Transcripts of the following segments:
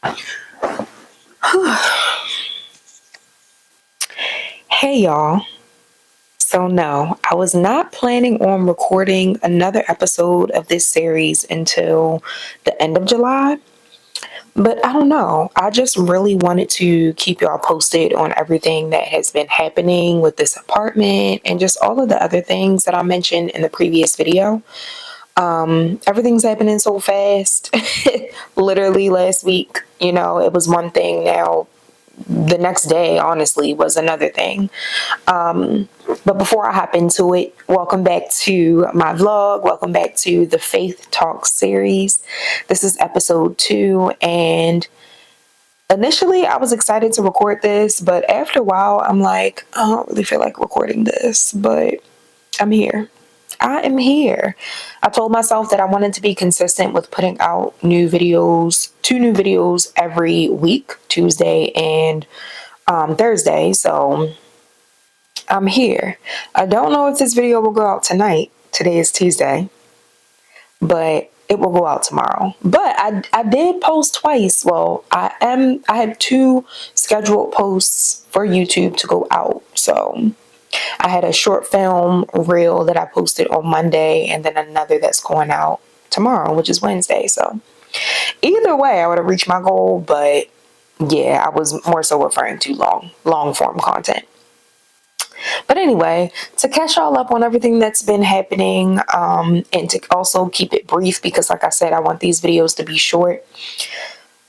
Hey y'all. So, no, I was not planning on recording another episode of this series until the end of July, but I don't know. I just really wanted to keep y'all posted on everything that has been happening with this apartment and just all of the other things that I mentioned in the previous video. Everything's happening so fast. Literally last week, it was one thing. Now, the next day, honestly, was another thing. But before I hop into it, welcome back to my vlog. Welcome back to the Faith Talk series. This is episode 2. And initially, I was excited to record this. But after a while, I'm like, I don't really feel like recording this. But I'm here. I am here. I told myself that I wanted to be consistent with putting out new videos, 2 new videos every week, Tuesday and Thursday. So I'm here. I don't know if this video will go out tonight. Today is Tuesday, but it will go out tomorrow. But I did post twice. Well, I had 2 scheduled posts for YouTube to go out. So I had a short film reel that I posted on Monday and then another that's going out tomorrow, which is Wednesday. So either way, I would have reached my goal, but yeah, I was more so referring to long form content. But anyway, to catch y'all up on everything that's been happening, and to also keep it brief, because like I said, I want these videos to be short.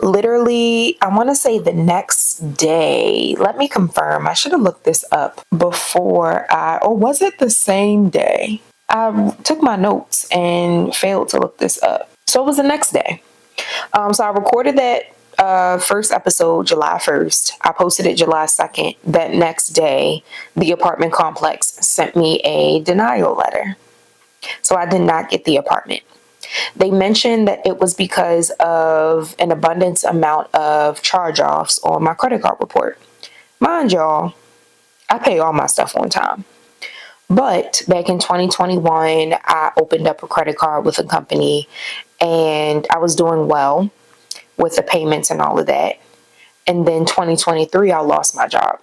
Literally, I want to say the next day. Let me confirm. I should have looked this up or was it the same day? I took my notes and failed to look this up. So it was the next day. So I recorded that first episode July 1st. I posted it July 2nd. That next day, the apartment complex sent me a denial letter. So I did not get the apartment. They mentioned that it was because of an abundance amount of charge-offs on my credit card report. Mind y'all, I pay all my stuff on time. But back in 2021, I opened up a credit card with a company and I was doing well with the payments and all of that. And then 2023, I lost my job.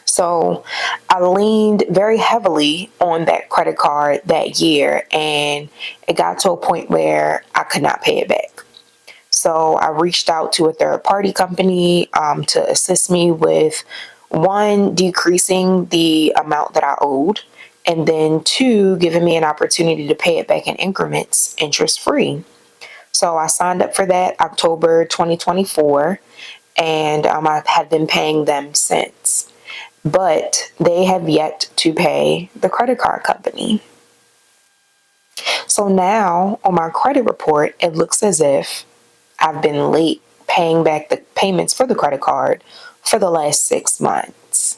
So I leaned very heavily on that credit card that year, and it got to a point where I could not pay it back. So I reached out to a third party company to assist me with, 1, decreasing the amount that I owed, and then 2, giving me an opportunity to pay it back in increments, interest free. So I signed up for that October 2024, and I have been paying them since. But they have yet to pay the credit card company. So now on my credit report, it looks as if I've been late paying back the payments for the credit card for the last 6 months.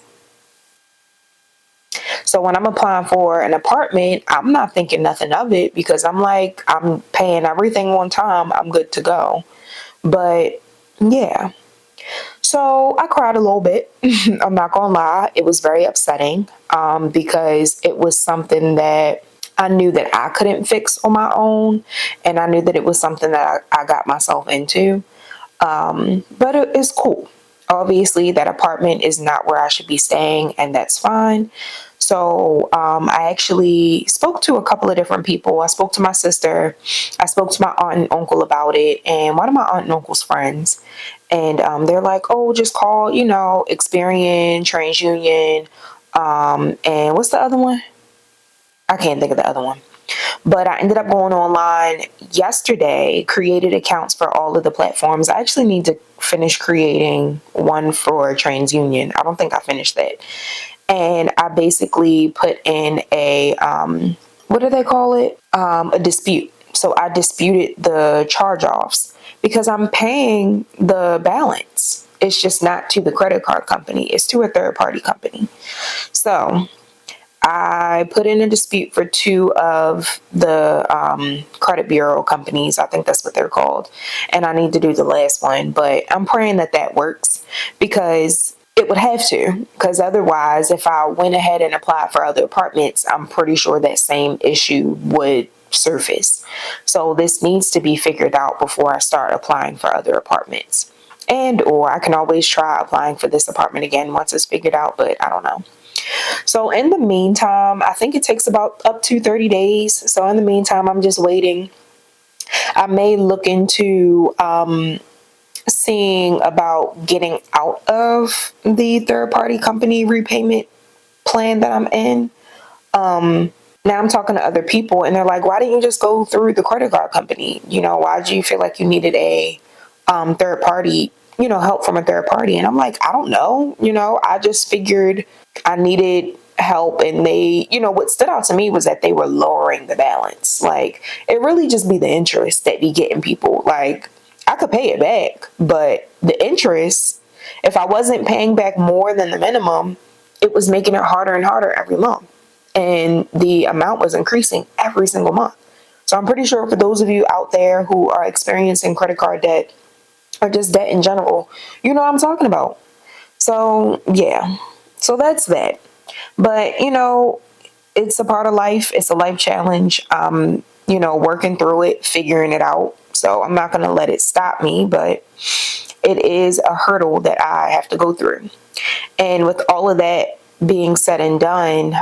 So when I'm applying for an apartment, I'm not thinking nothing of it because I'm like, I'm paying everything on time. I'm good to go. But yeah. So I cried a little bit. I'm not gonna lie. It was very upsetting because it was something that I knew that I couldn't fix on my own. And I knew that it was something that I got myself into. But it's cool. Obviously, that apartment is not where I should be staying, and that's fine. So I actually spoke to a couple of different people. I spoke to my sister. I spoke to my aunt and uncle about it, and one of my aunt and uncle's friends. And they're like, oh, just call, Experian, TransUnion, and what's the other one? I can't think of the other one. But I ended up going online yesterday, created accounts for all of the platforms. I actually need to finish creating one for TransUnion. I don't think I finished that. And I basically put in a, what do they call it? A dispute. So I disputed the charge-offs because I'm paying the balance. It's just not to the credit card company. It's to a third-party company. So I put in a dispute for 2 of the credit bureau companies. I think that's what they're called. And I need to do the last one. But I'm praying that that works because it would have to. Because otherwise, if I went ahead and applied for other apartments, I'm pretty sure that same issue would surface. So this needs to be figured out before I start applying for other apartments. And or I can always try applying for this apartment again once it's figured out, but I don't know. So in the meantime, I think it takes about up to 30 days. So in the meantime, I'm just waiting. I may look into seeing about getting out of the third party company repayment plan that I'm in. Now I'm talking to other people and they're like, why didn't you just go through the credit card company? Why did you feel like you needed a third party, help from a third party? And I'm like, I don't know. I just figured I needed help. And what stood out to me was that they were lowering the balance. Like, it really just be the interest that be getting people. Like, I could pay it back, but the interest, if I wasn't paying back more than the minimum, it was making it harder and harder every month. And the amount was increasing every single month. So I'm pretty sure for those of you out there who are experiencing credit card debt or just debt in general, you know what I'm talking about. So yeah, so that's that. But it's a part of life. It's a life challenge. Working through it, figuring it out. So I'm not going to let it stop me, but it is a hurdle that I have to go through. And with all of that being said and done,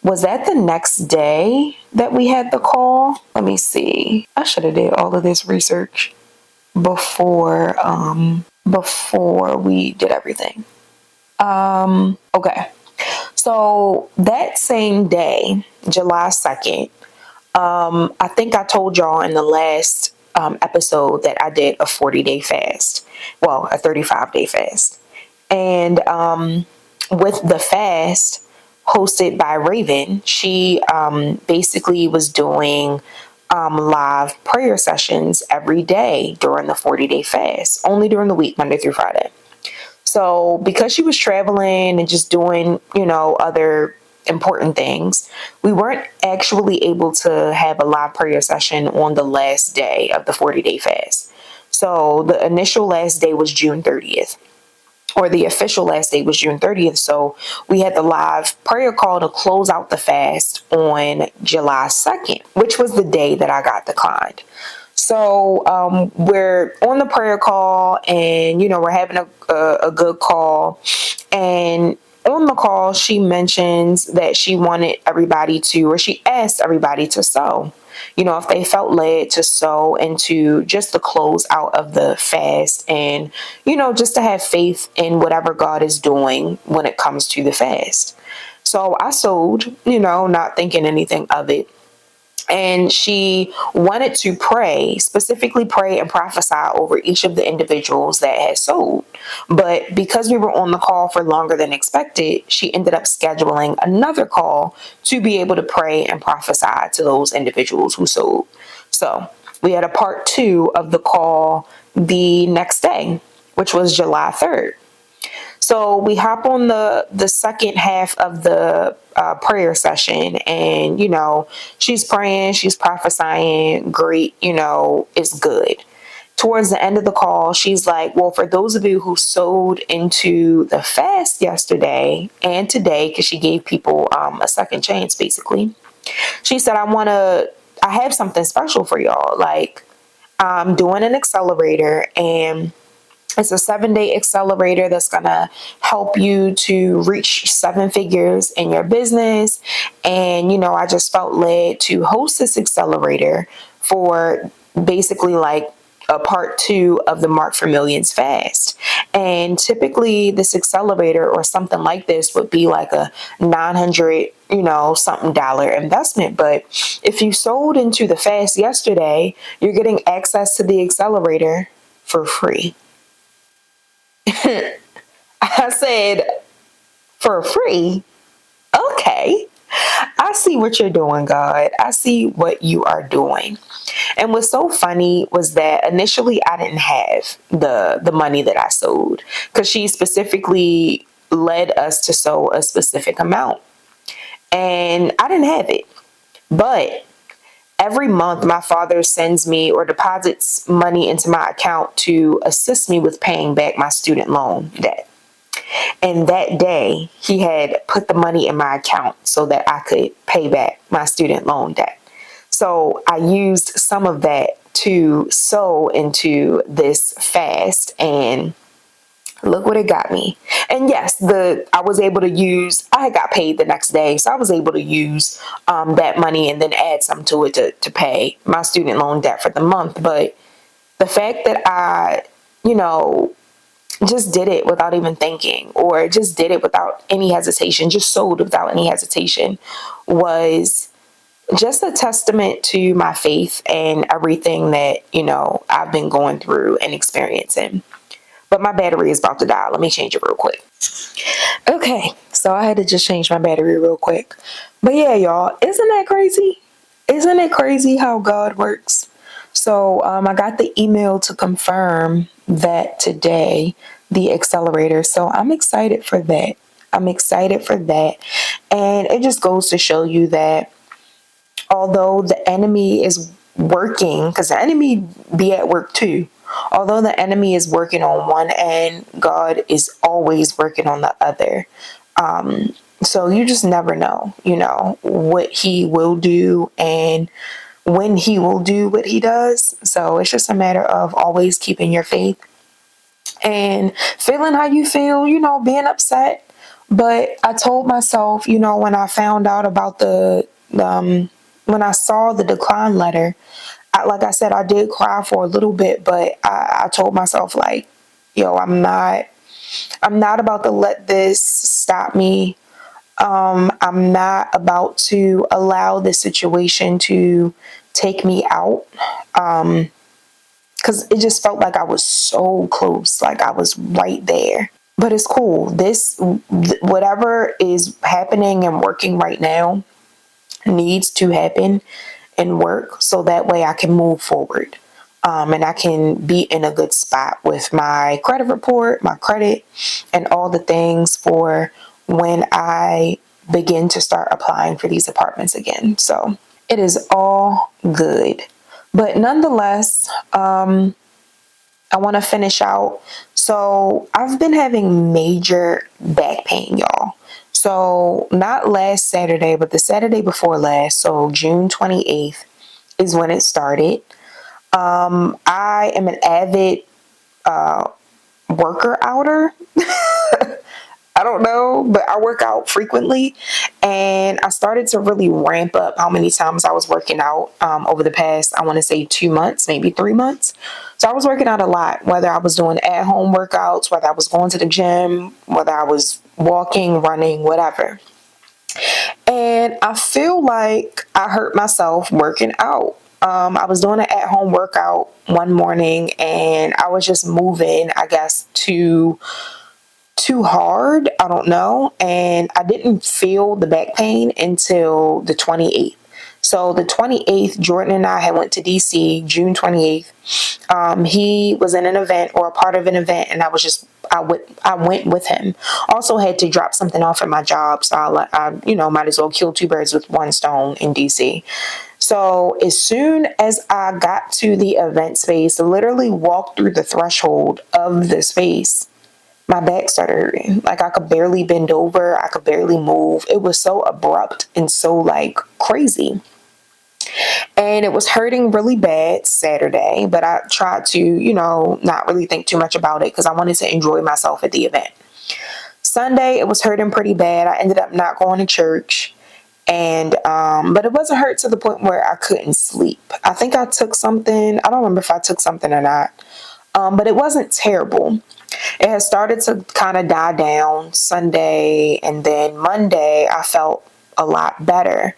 was that the next day that we had the call? Let me see. I should have did all of this research before we did everything. Okay. So that same day, July 2nd, I think I told y'all in the last episode that I did a 40-day fast. Well, a 35-day fast. And with the fast hosted by Raven, she basically was doing live prayer sessions every day during the 40-day fast, only during the week, Monday through Friday. So because she was traveling and just doing, other important things, we weren't actually able to have a live prayer session on the last day of the 40-day fast. So the initial last day was June 30th. Or the official last day was June 30th. So we had the live prayer call to close out the fast on July 2nd, which was the day that I got declined. So we're on the prayer call and, we're having a good call. And on the call, she mentions that she wanted everybody to, or she asked everybody to sow. If they felt led to sow into just the close out of the fast and, just to have faith in whatever God is doing when it comes to the fast. So I sowed, not thinking anything of it. And she wanted to specifically pray and prophesy over each of the individuals that had sold. But because we were on the call for longer than expected, she ended up scheduling another call to be able to pray and prophesy to those individuals who sold. So we had a part 2 of the call the next day, which was July 3rd. So we hop on the second half of the prayer session and, she's praying, she's prophesying, great, it's good. Towards the end of the call, she's like, well, for those of you who sold into the fast yesterday and today, because she gave people a second chance, basically, she said, I have something special for y'all. Like, I'm doing an accelerator and it's a 7-day accelerator that's going to help you to reach 7 figures in your business. And, I just felt led to host this accelerator for basically like a part 2 of the Mark for Millions fast. And typically this accelerator or something like this would be like a $900, something dollar investment. But if you sold into the fast yesterday, you're getting access to the accelerator for free. I said, for free? Okay. I see what you're doing, God. I see what you are doing. And what's so funny was that initially I didn't have the money that I sold because she specifically led us to sow a specific amount. And I didn't have it. But every month, my father sends me or deposits money into my account to assist me with paying back my student loan debt. And that day, he had put the money in my account so that I could pay back my student loan debt. So I used some of that to sow into this fast, and look what it got me. And yes, the I was able to use. I got paid the next day, so I was able to use that money and then add some to it to pay my student loan debt for the month. But the fact that I, you know, just did it without even thinking, or just did it without any hesitation, just sold without any hesitation, was just a testament to my faith and everything that, I've been going through and experiencing. But my battery is about to die. Let me change it real quick. Okay, so I had to just change my battery real quick. But yeah, y'all, isn't that crazy? Isn't it crazy how God works? So I got the email to confirm that today, the accelerator. So I'm excited for that. I'm excited for that. And it just goes to show you that although the enemy is working, because the enemy be at work too. Although the enemy is working on one end, God is always working on the other. So you just never know, what he will do and when he will do what he does. So it's just a matter of always keeping your faith and feeling how you feel, being upset. But I told myself, when I found out about when I saw the decline letter, like I said, I did cry for a little bit, but I told myself, like, yo, I'm not about to let this stop me. I'm not about to allow this situation to take me out. Because it just felt like I was so close, like I was right there. But it's cool. Whatever is happening and working right now needs to happen and work so that way I can move forward. And I can be in a good spot with my credit report, my credit, and all the things for when I begin to start applying for these apartments again. So it is all good. But nonetheless, I want to finish out. So I've been having major back pain, y'all. So not last Saturday, but the Saturday before last, so June 28th is when it started. I am an avid worker outer. I don't know, but I work out frequently, and I started to really ramp up how many times I was working out over the past, I want to say 2 months, maybe 3 months. So I was working out a lot, whether I was doing at-home workouts, whether I was going to the gym, whether I was walking, running, whatever. And I feel like I hurt myself working out. I was doing an at-home workout one morning, and I was just moving, I guess, too hard. I don't know. And I didn't feel the back pain until the 28th. So the 28th, Jordan and I had went to DC, June 28th. He was in an event or a part of an event, and I went with him. Also had to drop something off at my job, so I might as well kill two birds with one stone in DC. So as soon as I got to the event space, literally walked through the threshold of the space, my back started hurting. Like I could barely bend over. I could barely move. It was so abrupt and so like crazy. And it was hurting really bad Saturday, but I tried to, not really think too much about it because I wanted to enjoy myself at the event. Sunday, it was hurting pretty bad. I ended up not going to church. And but it wasn't hurt to the point where I couldn't sleep. I think I took something. I don't remember if I took something or not. But it wasn't terrible. It had started to kind of die down Sunday, and then Monday I felt a lot better,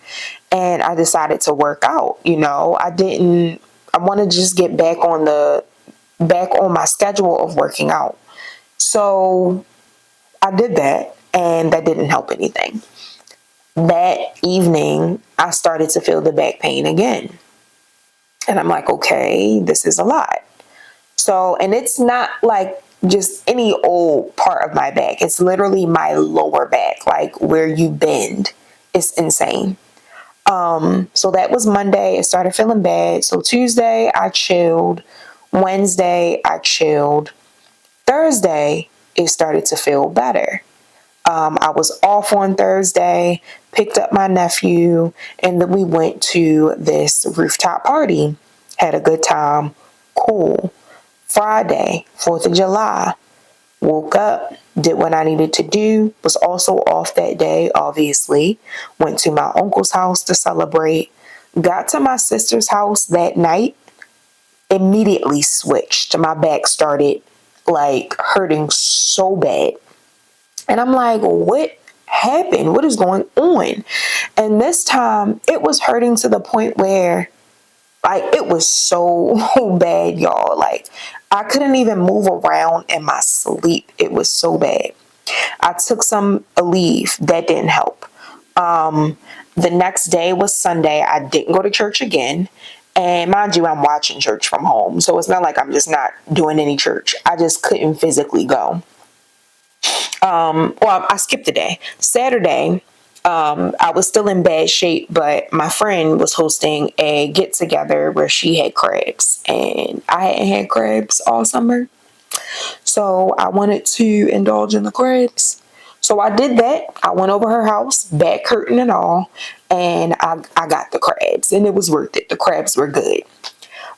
and I decided to work out. I wanted to just get back on my schedule of working out. So I did that, and that didn't help anything. That evening, I started to feel the back pain again. And I'm like, okay, this is a lot. So, and it's not like just any old part of my back. It's literally my lower back, like where you bend. It's insane. So that was Monday. I started feeling bad. So Tuesday, I chilled. Wednesday, I chilled. Thursday, it started to feel better. I was off on Thursday, picked up my nephew, and then we went to this rooftop party. Had a good time. Cool. Friday, 4th of July, woke up, did what I needed to do, was also off that day, obviously. Went to my uncle's house to celebrate. Got to my sister's house that night, immediately switched. My back started like hurting so bad. And I'm like, what happened? What is going on? And this time it was hurting to the point where like it was so bad, y'all. Like I couldn't even move around in my sleep. It was so bad. I took some Aleve. That didn't help. The next day was Sunday. I didn't go to church again. And mind you, I'm watching church from home. So it's not like I'm just not doing any church. I just couldn't physically go. Well, I skipped a day. Saturday, I was still in bad shape, but my friend was hosting a get together where she had crabs, and I hadn't had crabs all summer. So I wanted to indulge in the crabs. So I did that. I went over her house, back curtain and all, and I got the crabs, and it was worth it. The crabs were good.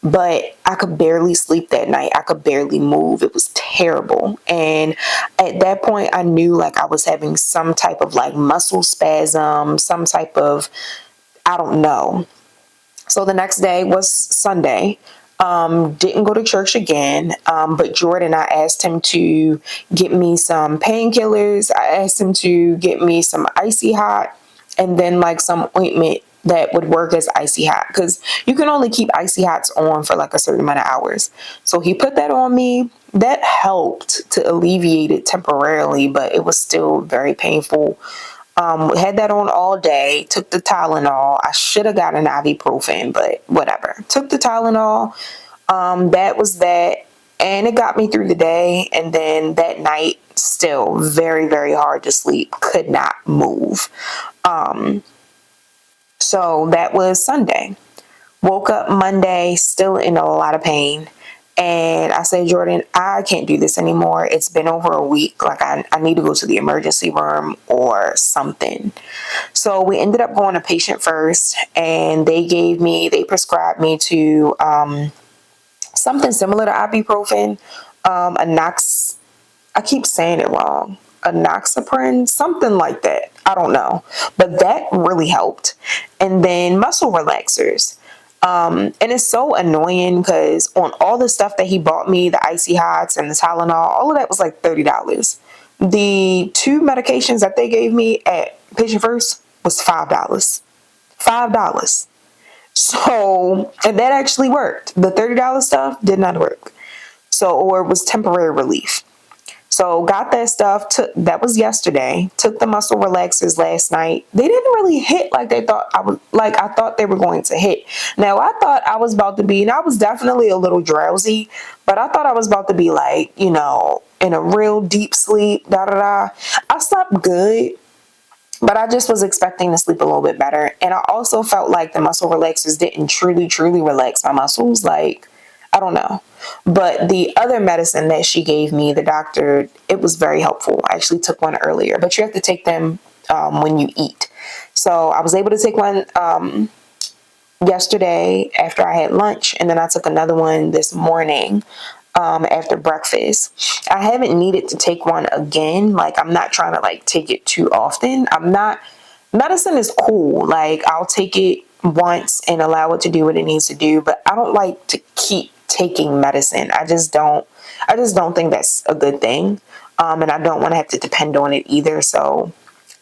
But I could barely sleep that night. I could barely move. It was terrible. And at that point, I knew like I was having some type of like muscle spasm, some type of, I don't know. So the next day was Sunday. Didn't go to church again. But Jordan, I asked him to get me some painkillers. I asked him to get me some icy hot and then like some ointment that would work as icy hot because you can only keep icy hots on for like a certain amount of hours. So he put that on me. That helped to alleviate it temporarily, but it was still very painful. Had that on all day, took the Tylenol. I should have got an ibuprofen, but whatever. Took the Tylenol. That was that. And it got me through the day. And then that night, still very, very hard to sleep. Could not move. So that was Sunday. Woke up Monday, still in a lot of pain. And I said, Jordan, I can't do this anymore. It's been over a week. Like I need to go to the emergency room or something. So we ended up going to patient first, and they prescribed me to something similar to ibuprofen, a Nox. I keep saying it wrong. A Noxaprin, something like that. I don't know, but that really helped. And then muscle relaxers. And it's so annoying because on all the stuff that he bought me, the icy hots and the Tylenol, all of that was like $30. The two medications that they gave me at Patient First was $5. $5. So, and that actually worked. The $30 stuff did not work. So, or it was temporary relief. So got that stuff. That was yesterday. Took the muscle relaxers last night. They didn't really hit like they thought I would. Like I thought they were going to hit. Now I thought I was about to be, and I was definitely a little drowsy, but I thought I was about to be like, in a real deep sleep. Da da da. I slept good, but I just was expecting to sleep a little bit better. And I also felt like the muscle relaxers didn't truly, truly relax my muscles. Like I don't know. But the other medicine that she gave me, the doctor, it was very helpful. I actually took one earlier, but you have to take them when you eat. So I was able to take one yesterday after I had lunch, and then I took another one this morning after breakfast. I haven't needed to take one again. Like I'm not trying to like take it too often. Medicine is cool. Like I'll take it once and allow it to do what it needs to do, but I don't like to keep taking medicine. I just don't think that's a good thing. And I don't want to have to depend on it either. So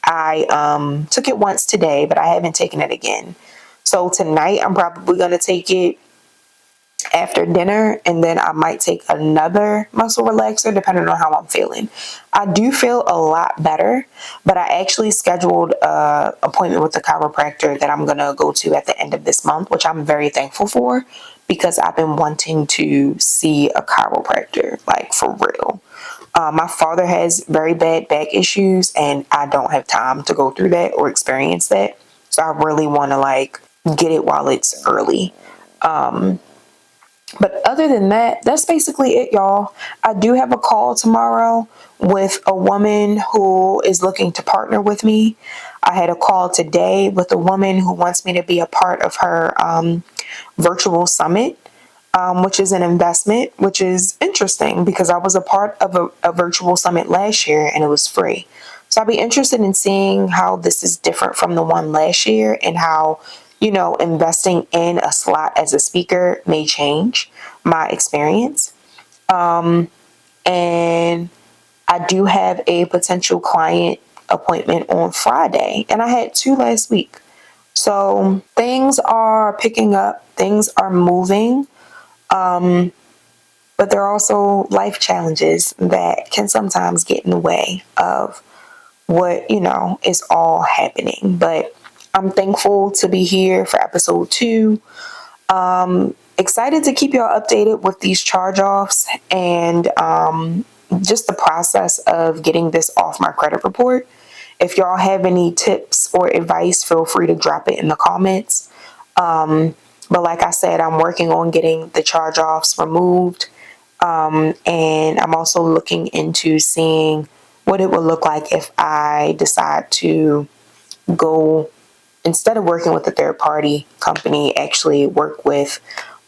I took it once today, but I haven't taken it again. So tonight I'm probably going to take it after dinner, and then I might take another muscle relaxer depending on how I'm feeling. I do feel a lot better, but I actually scheduled an appointment with the chiropractor that I'm going to go to at the end of this month, which I'm very thankful for because I've been wanting to see a chiropractor, like for real. My father has very bad back issues, and I don't have time to go through that or experience that. So I really want to like get it while it's early. But other than that, that's basically it, y'all. I do have a call tomorrow with a woman who is looking to partner with me. I had a call today with a woman who wants me to be a part of her virtual summit, which is an investment, which is interesting because I was a part of a virtual summit last year and it was free. So I'll be interested in seeing how this is different from the one last year and how, investing in a slot as a speaker may change my experience. And I do have a potential client appointment on Friday, and I had two last week. So things are picking up, things are moving, but there are also life challenges that can sometimes get in the way of what, is all happening. But I'm thankful to be here for episode 2. Excited to keep y'all updated with these charge offs and just the process of getting this off my credit report. If y'all have any tips or advice, feel free to drop it in the comments. But like I said, I'm working on getting the charge offs removed. And I'm also looking into seeing what it would look like if I decide to go, instead of working with a third party company, actually work with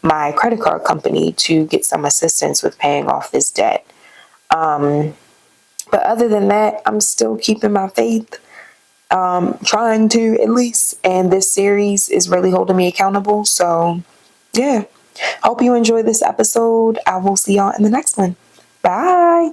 my credit card company to get some assistance with paying off this debt. But other than that, I'm still keeping my faith, trying to at least. And this series is really holding me accountable. So, yeah. Hope you enjoyed this episode. I will see y'all in the next one. Bye.